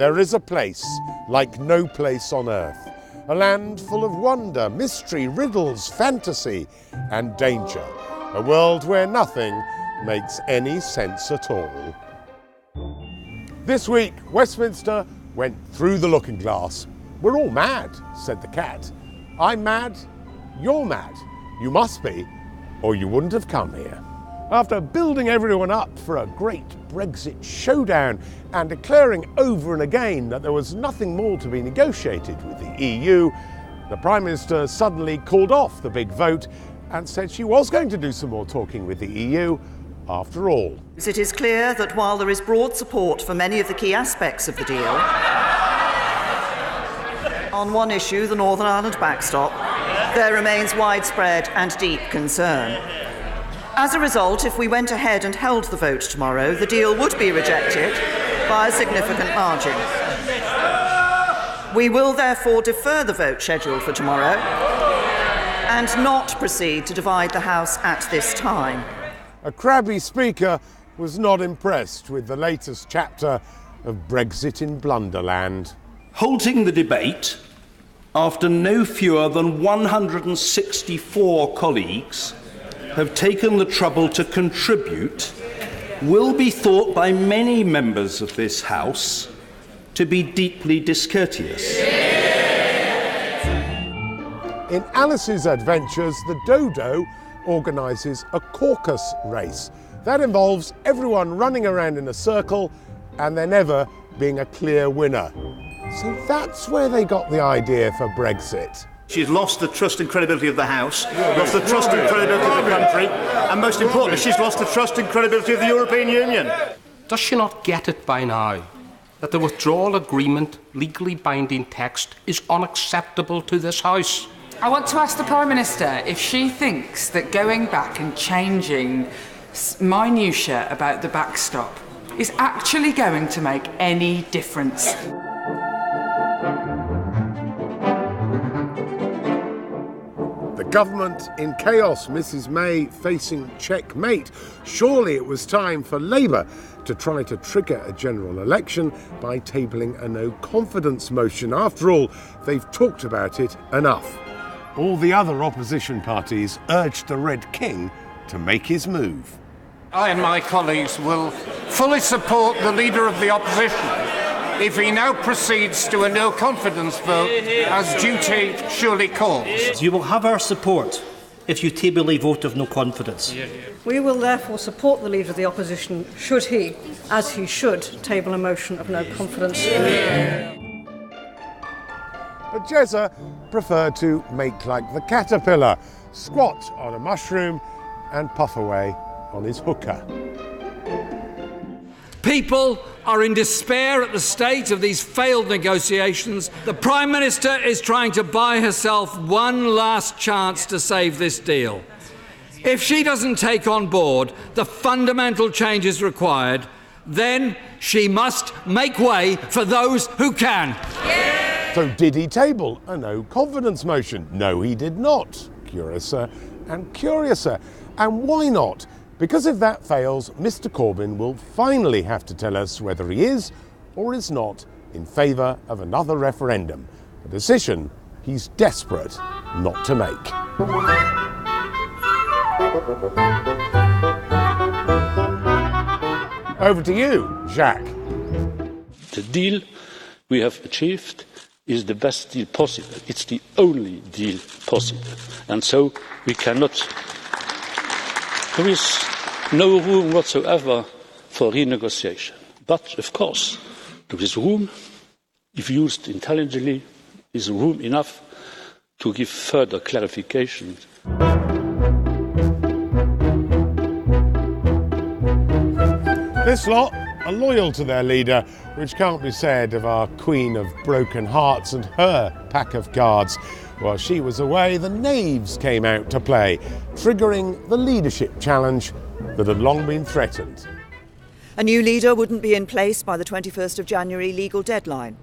there is a place like no place on earth. A land full of wonder, mystery, riddles, fantasy and danger. A world where nothing makes any sense at all. This week, Westminster went through the looking glass. "We're all mad," said the cat. "I'm mad, you're mad. You must be, or you wouldn't have come here." After building everyone up for a great Brexit showdown and declaring over and again that there was nothing more to be negotiated with the EU, the Prime Minister suddenly called off the big vote and said she was going to do some more talking with the EU after all. It is clear that while there is broad support for many of the key aspects of the deal, on one issue, the Northern Ireland backstop, there remains widespread and deep concern. As a result, if we went ahead and held the vote tomorrow, the deal would be rejected by a significant margin. We will therefore defer the vote scheduled for tomorrow and not proceed to divide the House at this time. A crabby speaker was not impressed with the latest chapter of Brexit in Blunderland. Halting the debate after no fewer than 164 colleagues have taken the trouble to contribute will be thought by many members of this House to be deeply discourteous. In Alice's adventures, the dodo organises a caucus race. That involves everyone running around in a circle and there never being a clear winner. So that's where they got the idea for Brexit. She's lost the trust and credibility of the House, lost the trust and credibility of the country, and most importantly, she's lost the trust and credibility of the European Union. Does she not get it by now that the withdrawal agreement, legally binding text, is unacceptable to this House? I want to ask the Prime Minister if she thinks that going back and changing minutiae about the backstop is actually going to make any difference. The government in chaos, Mrs May facing checkmate. Surely it was time for Labour to try to trigger a general election by tabling a no-confidence motion. After all, they've talked about it enough. All the other opposition parties urged the Red King to make his move. I and my colleagues will fully support the Leader of the Opposition if he now proceeds to a no-confidence vote as duty surely calls. You will have our support if you table a vote of no confidence. We will therefore support the Leader of the Opposition should he, as he should, table a motion of no confidence. But Jezza preferred to make like the caterpillar, squat on a mushroom and puff away on his hookah. People are in despair at the state of these failed negotiations. The Prime Minister is trying to buy herself one last chance to save this deal. If she doesn't take on board the fundamental changes required, then she must make way for those who can. So did he table a no-confidence motion? No, he did not. Curiouser and curiouser. And why not? Because if that fails, Mr Corbyn will finally have to tell us whether he is or is not in favour of another referendum, a decision he's desperate not to make. Over to you, Jacques. The deal we have achieved is the best deal possible. It's the only deal possible. And so we cannot... There is no room whatsoever for renegotiation. But, of course, there is room, if used intelligently, is room enough to give further clarification. This lot are loyal to their leader, which can't be said of our Queen of Broken Hearts and her pack of cards. While she was away, the knaves came out to play, triggering the leadership challenge that had long been threatened. A new leader wouldn't be in place by the 21st of January legal deadline,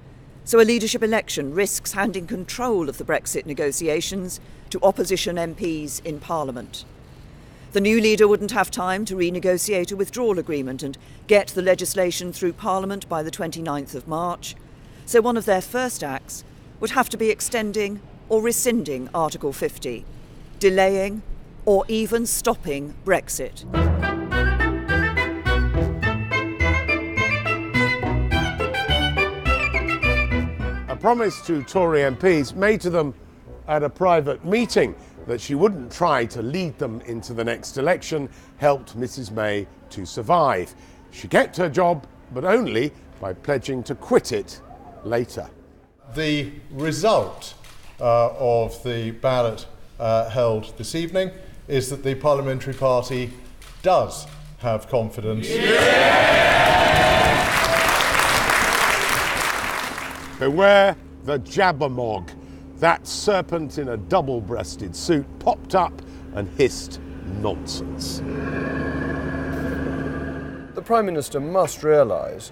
so a leadership election risks handing control of the Brexit negotiations to opposition MPs in Parliament. The new leader wouldn't have time to renegotiate a withdrawal agreement and get the legislation through Parliament by the 29th of March, So one of their first acts would have to be extending or rescinding Article 50, delaying or even stopping Brexit. A promise to Tory MPs made to them at a private meeting that she wouldn't try to lead them into the next election helped Mrs May to survive. She kept her job, but only by pledging to quit it later. The result of the ballot held this evening is that the Parliamentary Party does have confidence. Beware the jabbermog. That serpent in a double-breasted suit popped up and hissed nonsense. The Prime Minister must realise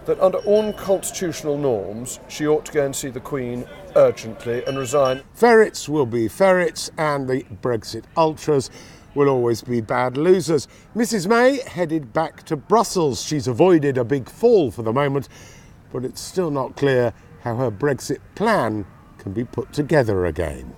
that under unconstitutional norms, she ought to go and see the Queen urgently and resign. Ferrets will be ferrets, and the Brexit ultras will always be bad losers. Mrs May headed back to Brussels. She's avoided a big fall for the moment, but it's still not clear how her Brexit plan can be put together again.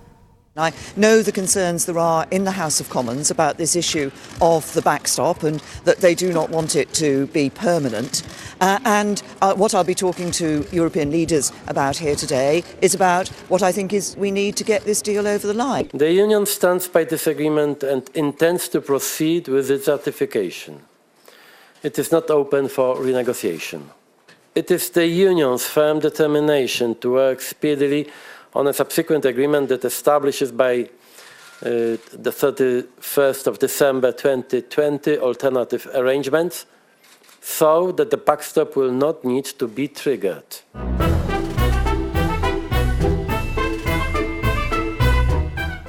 I know the concerns there are in the House of Commons about this issue of the backstop and that they do not want it to be permanent. What I'll be talking to European leaders about here today is about what I think is we need to get this deal over the line. The Union stands by this agreement and intends to proceed with its ratification. It is not open for renegotiation. It is the Union's firm determination to work speedily on a subsequent agreement that establishes by the 31st of December 2020 alternative arrangements so that the backstop will not need to be triggered.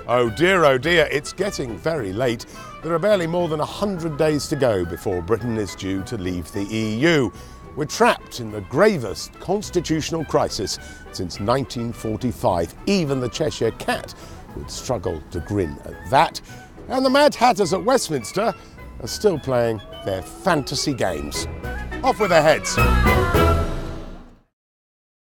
Oh dear, it's getting very late. There are barely more than 100 days to go before Britain is due to leave the EU. We're trapped in the gravest constitutional crisis since 1945. Even the Cheshire Cat would struggle to grin at that. And the Mad Hatters at Westminster are still playing their fantasy games. Off with their heads.